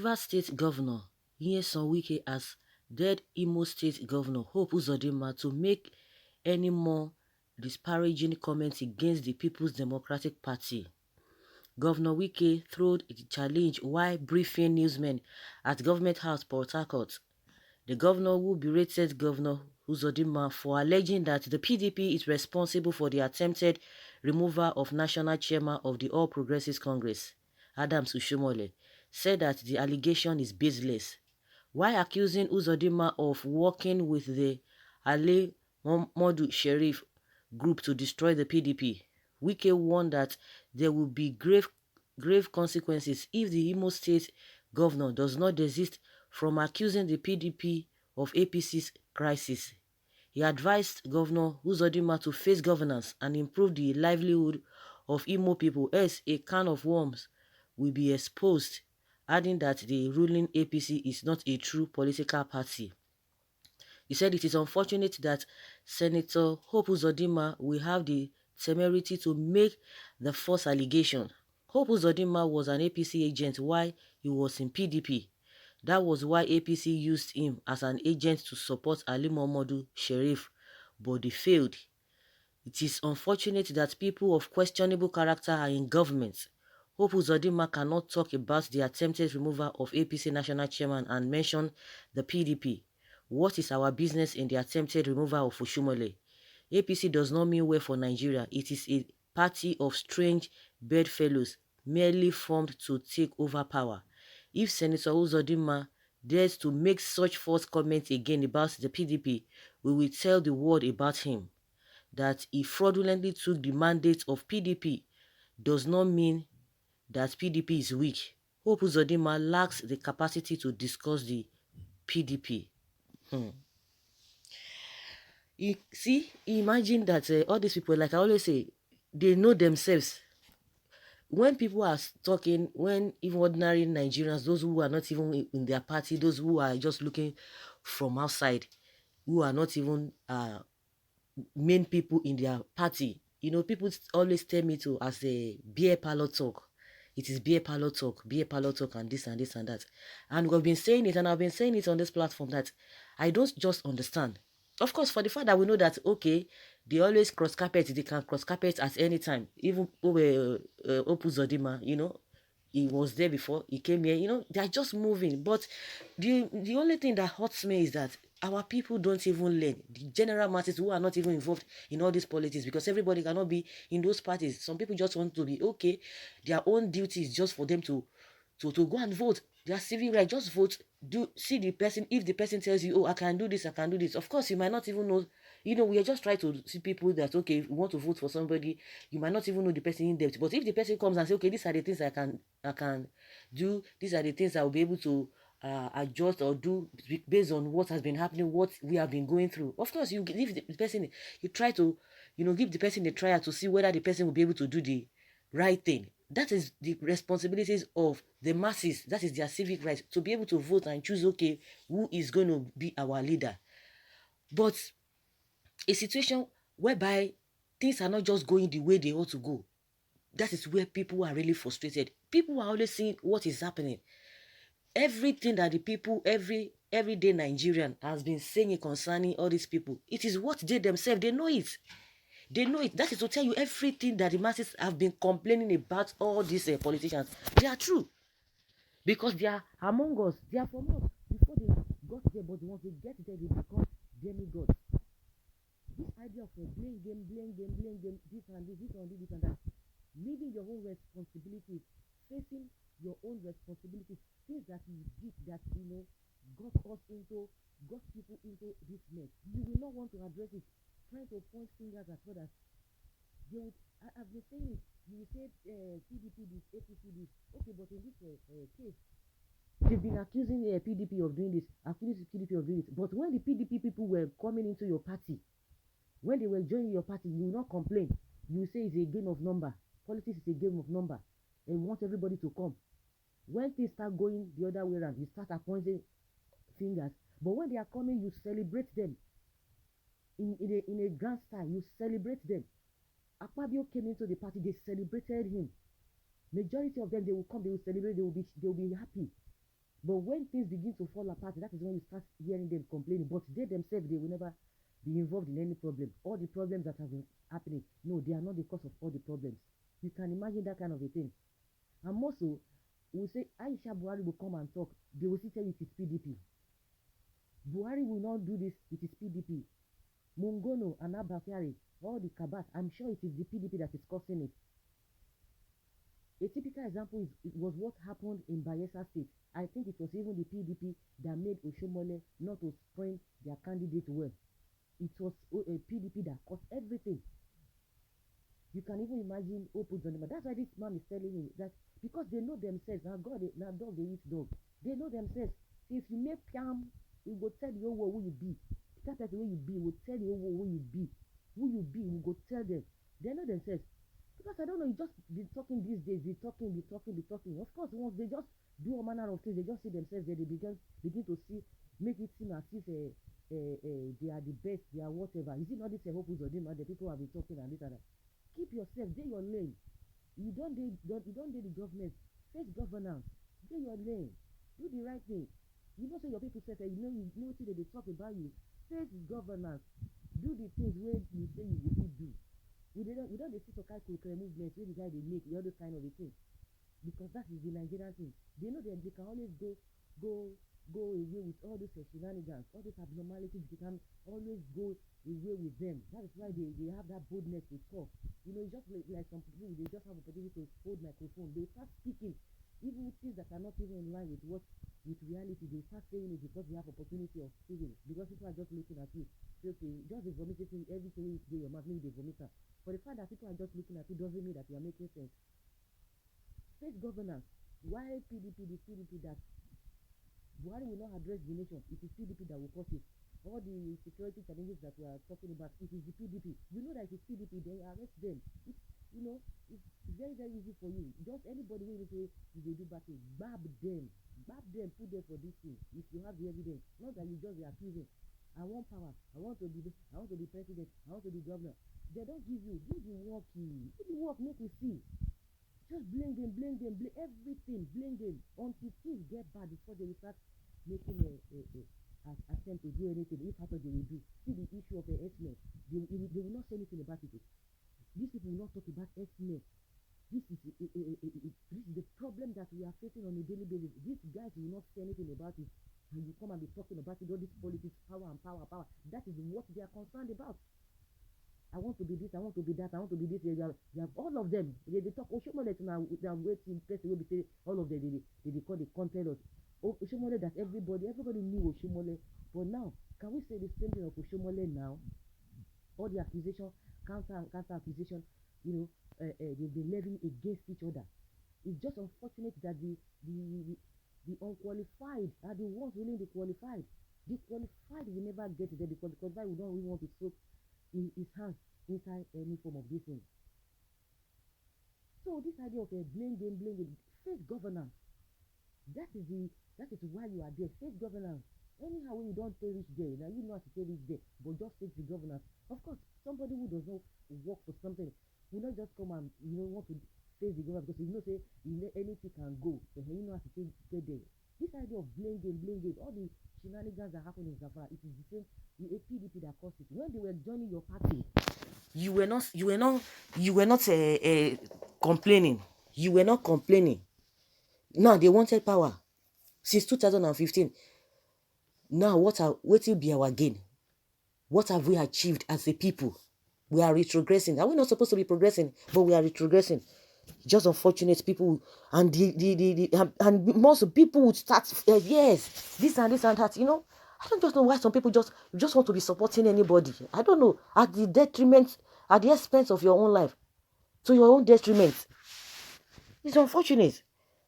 Rivers State Governor Ķñøçķ has dared Imo State Governor Hope Uzodinma to make any more disparaging comments against the People's Democratic Party. Governor Wike threw the challenge while briefing newsmen at Government House, Port Harcourt. The governor, who berated Governor Uzodinma for alleging that the PDP is responsible for the attempted removal of National Chairman of the All Progressives Congress, Adams Oshiomhole, said that the allegation is baseless. While accusing Uzodinma of working with the Ali Modu Sheriff group to destroy the PDP, Wike warned that there will be grave consequences if the Imo State governor does not desist from accusing the PDP of APC's crisis. He advised Governor Uzodinma to face governance and improve the livelihood of Imo people, else a can of worms will be exposed, adding that the ruling APC is not a true political party. He said it is unfortunate that Senator Hope Uzodinma will have the temerity to make the false allegation. Hope Uzodinma was an APC agent while he was in PDP. That was why APC used him as an agent to support Ali Modu Sheriff, but they failed. It is unfortunate that people of questionable character are in government. Hope Uzodinma cannot talk about the attempted removal of APC national chairman and mention the PDP. What is our business in the attempted removal of Oshiomhole? APC does not mean well for Nigeria. It is a party of strange bedfellows merely formed to take over power. If Senator Uzodinma dares to make such false comments again about the PDP, we will tell the world about him. That he fraudulently took the mandate of PDP does not mean that PDP is weak. Hope Uzodinma lacks the capacity to discuss the PDP. You see, imagine that all these people, like I always say, they know themselves. When people are talking, when even ordinary Nigerians, those who are not even in their party, those who are just looking from outside, who are not even main people in their party, you know, people always tell me to as a beer parlor talk. It is beer parlor talk, and this and this and that. And we've been saying it, and I've been saying it on this platform that I don't just understand. Of course, for the fact that we know that, okay, they always cross carpet, they can cross carpet at any time. Even Uzodinma, you know, he was there before, he came here, you know, they're just moving. But the only thing that hurts me is that our people don't even learn. The general masses who are not even involved in all these politics, because everybody cannot be in those parties. Some people just want to be, okay, their own duty is just for them to go and vote. Their civic right, just vote. See the person. If the person tells you, oh, I can do this, I can do this. Of course, you might not even know. You know, we are just trying to see people that, okay, if you want to vote for somebody, you might not even know the person in depth. But if the person comes and says, okay, these are the things I can do, these are the things I will be able to adjust or do based on what has been happening, what we have been going through. Of course, you give the person, you try to, you know, give the person a trial to see whether the person will be able to do the right thing. That is the responsibilities of the masses. That is their civic right, to be able to vote and choose, okay, who is going to be our leader. But a situation whereby things are not just going the way they ought to go, that is where people are really frustrated. People are always seeing what is happening. Everything that the people, everyday Nigerian has been saying concerning all these people, it is what they themselves, they know it. They know it. That is to tell you everything that the masses have been complaining about all these politicians. They are true. Because they are among us. They are from us. Before they got there, but once they get there, they become demigods. This idea of blame game, this and this and that. Leaving your own responsibilities, facing your own responsibilities, things that you did that, you know, got people into this mess. You will not want to address it. Trying to point fingers at others. I've been saying it. You will say PDP this, APC this. Okay, but in this case, they've been accusing the PDP of doing this, accusing the PDP of doing it. But when the PDP people were coming into your party, when they were joining your party, you will not complain. You will say it's a game of number. Politics is a game of number. And you want everybody to come. When things start going the other way around, you start pointing fingers. But when they are coming, you celebrate them. In a grand style, you celebrate them. Akpabio came into the party, they celebrated him. Majority of them, they will come, they will celebrate, they will be happy. But when things begin to fall apart, that is when you start hearing them complaining. But they themselves, they will never be involved in any problem. All the problems that have been happening, no, they are not the cause of all the problems. You can imagine that kind of a thing. And also, we say Aisha Buhari will come and talk. They will still tell you it is PDP. Buhari will not do this, it is PDP. Mungono and Abakari, all the cabas, I'm sure it is the PDP that is causing it. A typical example was what happened in Bayelsa State. I think it was even the PDP that made Oshomole not to sprint their candidate well. It was a PDP that caused everything. You can even imagine Uzodinma. That's why this man is telling you that because they know themselves. Now God, now dog they eat dog. They know themselves. If you make piam, it will tell you who you be. That person who you be will tell you who you be. Who you be, you go tell them. They know themselves. Because I don't know, you just be talking these days, be talking. Of course, once they just do all manner of things, they just see themselves there, they begin to see, make it seem as if they are the best, they are whatever. Is it not this hope Uzodinma, the people have been talking and this and that? Keep yourself, do your lane. You don't do the government. Face governance. Do your lane. Do the right thing. You know, so your people say, you know what they talk about you. Face governance. Do the things where you say you will do. We don't see so kind of movement where the guy they make all those kind of a thing. Because that is the Nigerian thing. They know that they can always go away with all these shenanigans, all these abnormalities. They can always go away with them. That is why they have that boldness to talk. You know, just like some people, they just have opportunity to hold microphone. They start speaking, even things that are not even in line with reality. They start saying it because they have opportunity of speaking. Because people are just looking at you. So, okay, just the vomiting everything you do, your mouth, maybe they vomit. But the fact that people are just looking at you doesn't mean that you are making sense. State governance. Why PDP, the PDP that Buhari will not address the nation? It is PDP that will cause it. All the security challenges that we are talking about, it is the PDP. You know that it is PDP, they arrest them. It's very, very easy for you. Just anybody who will say, if they do bad things, bab them, put them for this thing. If you have the evidence, not that you just be accusing. I want power. I want to be president. I want to be governor. They don't give you. Do the work. Do the work. Make me see. Just blame them. Everything. Blame them until things get bad before they will start making a attempt to do anything. If after they will do. See the issue of the ethnic. They will not say anything about it. These people will not talk about ethnic. This is the problem that we are facing on a daily basis. These guys will not say anything about it. And you come and be talking about it, all this politics, power. That is what they are concerned about. I want to be this, I want to be that, I want to be this. They have all of them. They talk. Oshomole now. They are waiting. Person will be saying all of them. They call the content of Oshomole that everybody knew Oshomole. But now, can we say the same thing of Oshomole now? All the accusation, counter accusation, they've been levying against each other. It's just unfortunate that the unqualified are the ones winning the qualified. The qualified will never get there because the qualified will not really want to soak in his hands inside any form of this thing. So this idea of blame game, face governance. That is why you are there. Face governance. Anyhow, when you don't say reach there, now you know how to say reach there, but just face the governance. Of course, somebody who does not work for something will not just come and want to face the government because say anything can go. So you know how to stay there. This idea of blame game, all the shenanigans that happen in Zafara, it is the same PDP that caused it. When they were joining your party, you were not complaining. You were not complaining. Now they wanted power since 2015. Now what will be our gain? What have we achieved as a people? We are retrogressing. Are we not supposed to be progressing? But we are retrogressing. Just unfortunate people, and and most people would start yes, this and that. I don't just know why some people just want to be supporting anybody. I don't know, at the expense of your own life, to your own detriment. It's unfortunate.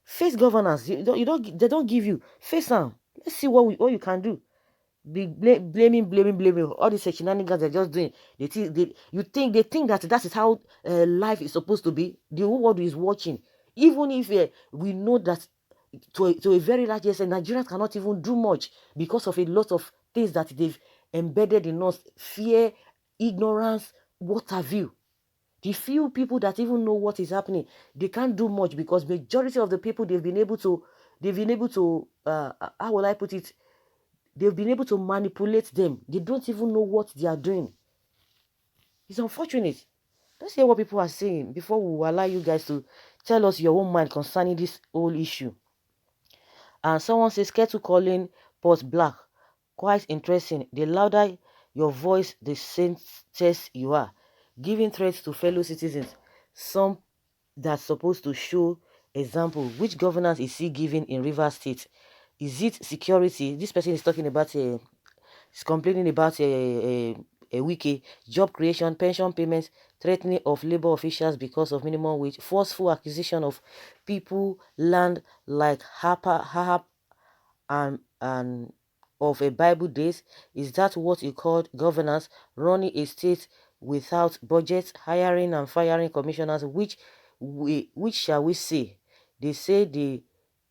Face governance. They don't give you face them. Let's see what you can do. Be blaming all these shenanigans they're just doing. They think that is how life is supposed to be. The whole world is watching. Even if we know that to a very large extent Nigerians cannot even do much because of a lot of things that they've embedded in us: fear, ignorance, what have you. The few people that even know what is happening, they can't do much because majority of the people they've been able to They've been able to, how will I put it? They've been able to manipulate them. They don't even know what they are doing. It's unfortunate. Let's hear what people are saying before we will allow you guys to tell us your own mind concerning this whole issue. And someone says, Kettle calling Port Black. Quite interesting. The louder your voice, the sensitive you are. Giving threats to fellow citizens. Some that's supposed to show example. Which governance is he giving in Rivers State? Is it security? This person is talking about he's complaining about a wiki, job creation, pension payments, threatening of labor officials because of minimum wage, forceful acquisition of people, land like Hahab and of a Bible days. Is that what you call governance? Running a state without budget, hiring and firing commissioners, which shall we say? They say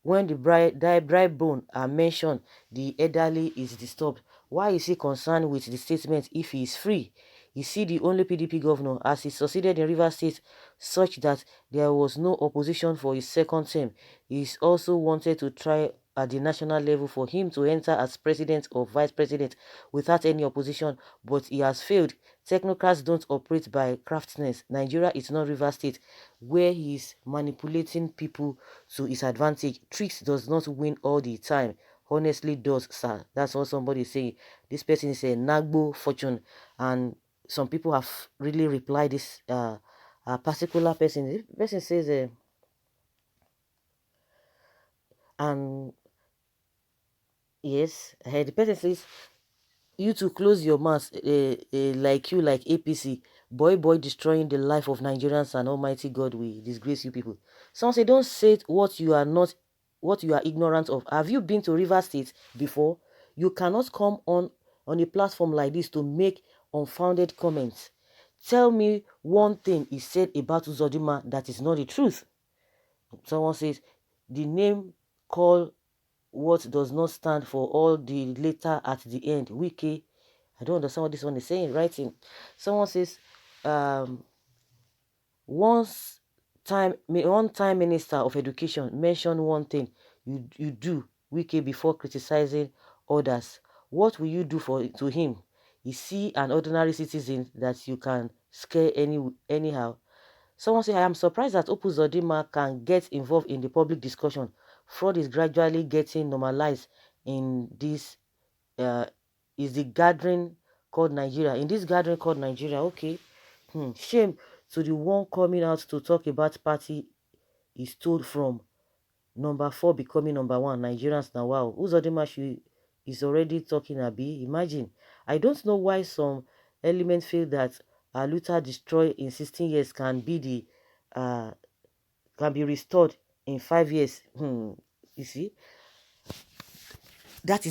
when the dry bone are mentioned, the elderly is disturbed. Why is he concerned with the statement if he is free? Is he the only PDP governor as he succeeded in Rivers State such that there was no opposition for his second term? He is also wanted to try at the national level for him to enter as president or vice president without any opposition, but he has failed. Technocrats don't operate by craftiness. Nigeria is not Rivers State where he is manipulating people to his advantage. Tricks does not win all the time. Honestly does, sir. That's what somebody is saying. This person is a Nagbo fortune, and some people have really replied this particular person. This person says and yes, the person says you to close your mouth like you like APC. Boy destroying the life of Nigerians, and Almighty God will disgrace you people. Someone say don't say what you are not, what you are ignorant of. Have you been to River State before? You cannot come on a platform like this to make unfounded comments. Tell me one thing he said about Uzodinma that is not the truth. Someone says the name call what does not stand for all the later at the end. Wiki. I don't understand what this one is saying. Writing. Someone says, one time Minister of Education mentioned one thing you do, Wiki, before criticizing others. What will you do to him? Is he an ordinary citizen that you can scare anyhow? Someone say, I am surprised that Uzodinma can get involved in the public discussion. Fraud is gradually getting normalized in this is the gathering called Nigeria. In this gathering called Nigeria, okay. Shame to the one coming out to talk about party is told from number 4 becoming number 1. Nigerians now, wow. Uzodinma is already talking Abi. Imagine. I don't know why some elements feel that Luther destroyed in 16 years can be restored in 5 years. You see, that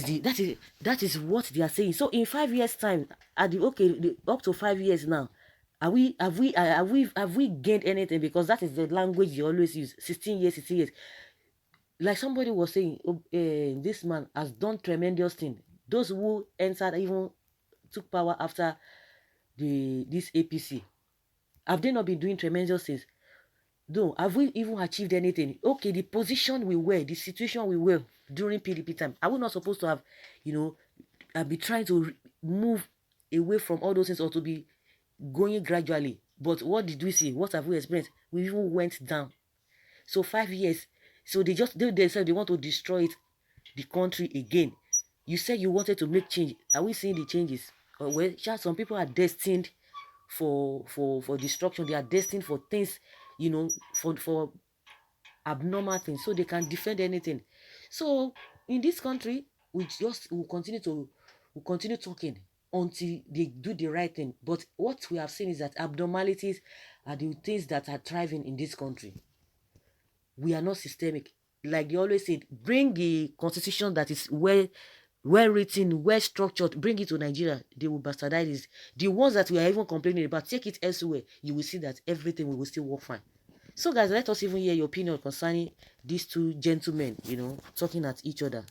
is what they are saying. So in 5 years time, at up to 5 years now, have we gained anything? Because that is the language you always use. 16 years, 16 years. Like somebody was saying, this man has done tremendous thing. Those who entered, even took power after this APC, have they not been doing tremendous things? No, have we even achieved anything? Okay, the position we were, the situation we were during PDP time, are we not supposed to have, be trying to move away from all those things, or to be going gradually? But what did we see? What have we experienced? We even went down. So 5 years. So they said they want to destroy the country again. You said you wanted to make change. Are we seeing the changes? Well, some people are destined for destruction. They are destined for things, for abnormal things, so they can defend anything. So in this country, we'll continue talking until they do the right thing. But what we have seen is that abnormalities are the things that are thriving in this country. We are not systemic. Like they always said, bring the constitution that is well written, well structured, bring it to Nigeria. They will bastardize it. The ones that we are even complaining about, take it elsewhere. You will see that everything will still work fine. So guys, let us even hear your opinion concerning these two gentlemen, talking at each other.